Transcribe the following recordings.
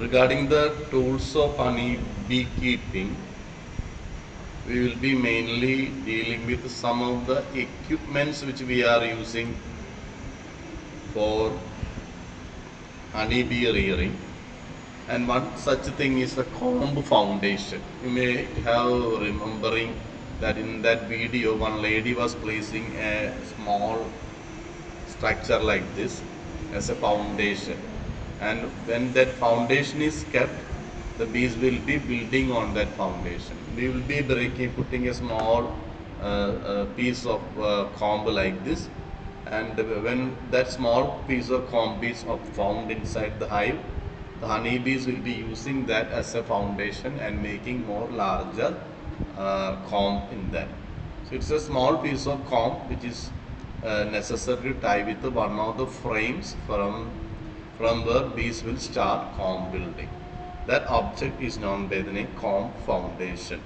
Regarding the tools of honey beekeeping, we will be mainly dealing with some of the equipments which we are using for honeybee rearing. And one such thing is the comb foundation. You may have remembering that in that video one lady was placing a small structure like this as a foundation, and when that foundation is kept, the bees will be building on that foundation. We will be breaking, putting a small piece of comb like this, and when that small piece of comb is found inside the hive, the honeybees will be using that as a foundation and making more larger comb in that. So it's a small piece of comb which is necessary to tie with one of the frames from where bees will start comb building. That object is known by the name comb foundation.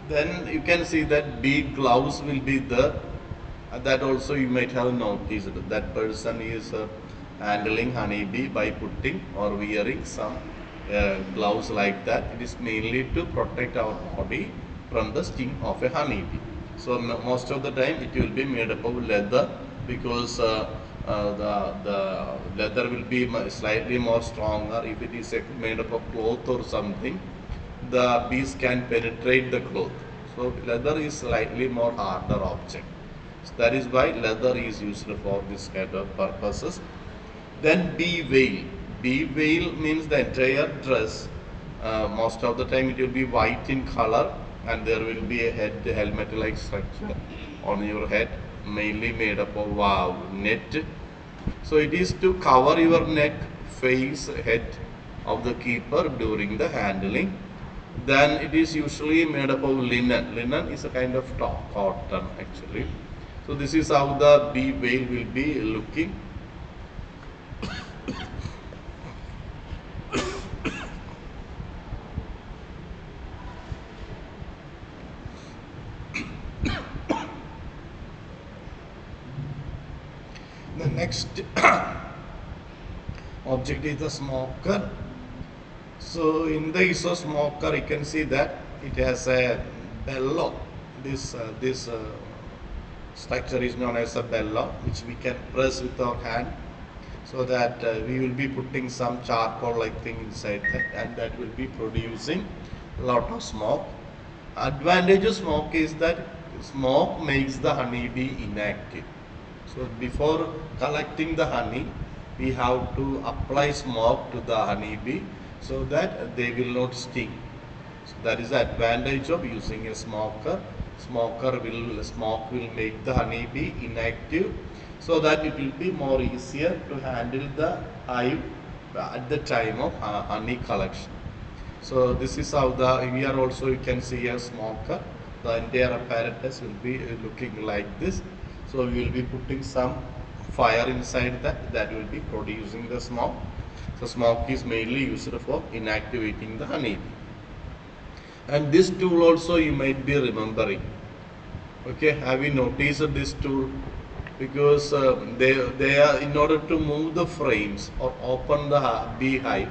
Then you can see that bee gloves will be there. That also you might have noticed that person is handling honeybee by putting or wearing some gloves like that. It is mainly to protect our body from the sting of a honeybee. So most of the time it will be made up of leather, because the leather will be slightly more stronger. If it is made up of cloth or something, the bees can penetrate the cloth. So leather is slightly more harder object. So that is why leather is used for this kind of purposes. Then bee veil. Bee veil means the entire dress. Most of the time it will be white in color, and there will be a head helmet like structure on your head, mainly made up of net. So it is to cover your neck, face, head of the keeper during the handling. Then it is usually made up of linen. Linen is a kind of cotton actually. So this is how the bee veil will be looking. The next object is the smoker. So in the ISO smoker, you can see that it has a bellow. This structure is known as a bellow, which we can press with our hand, so that we will be putting some charcoal like thing inside that, and that will be producing a lot of smoke. Advantage of smoke is that smoke makes the honeybee inactive. So before collecting the honey, we have to apply smoke to the honeybee so that they will not sting. So that is the advantage of using a smoker. Smoke will make the honeybee inactive, so that it will be more easier to handle the hive at the time of honey collection. So this is how here also you can see a smoker. The entire apparatus will be looking like this. So we will be putting some fire inside that will be producing the smoke. So smoke is mainly used for inactivating the honeybee. And this tool also you might be remembering. Okay, have you noticed this tool? Because they are, in order to move the frames or open the beehive,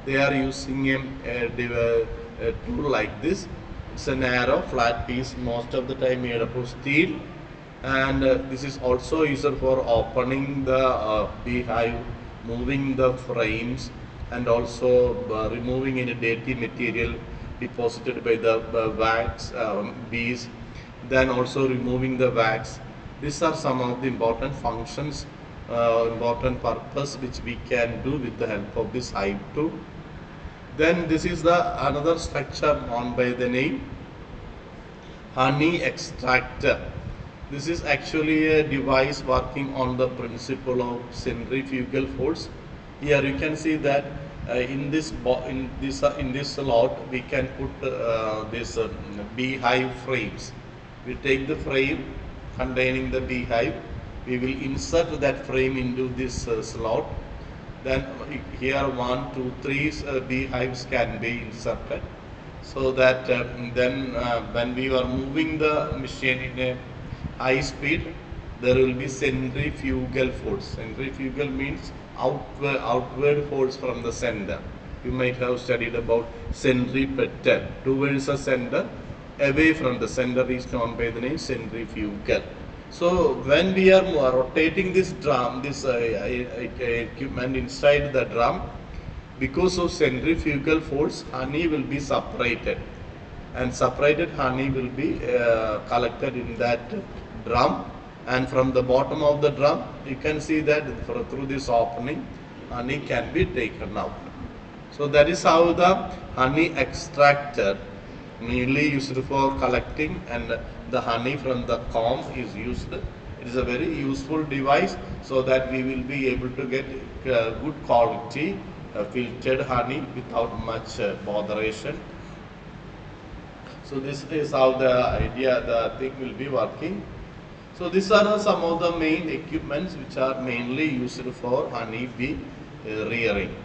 they are using a tool like this. It's a narrow flat piece, most of the time made up of steel, and this is also used for opening the beehive, moving the frames, and also removing any dirty material deposited by the wax bees, then also removing the wax. These are some of the important functions, important purpose which we can do with the help of this hive tool. Then this is the another structure known by the name honey extractor. This is actually a device working on the principle of centrifugal force. Here you can see that in this slot we can put this beehive frames. We take the frame containing the beehive. We will insert that frame into this slot. Then here 1, 2, 3 beehives can be inserted, so that then when we are moving the machine in a high speed, there will be centrifugal force. Centrifugal means outward force from the center. You might have studied about centripetal. Towards the center, away from the center is known by the name centrifugal. So when we are rotating this drum, this equipment inside the drum, because of centrifugal force, honey will be separated, and separated honey will be collected in that drum, and from the bottom of the drum you can see that through this opening honey can be taken out. So that is how the honey extractor, mainly used for collecting, and the honey from the comb is used. It is a very useful device so that we will be able to get good quality filtered honey without much botheration. So this is how the thing will be working. So these are some of the main equipments which are mainly used for honey bee rearing.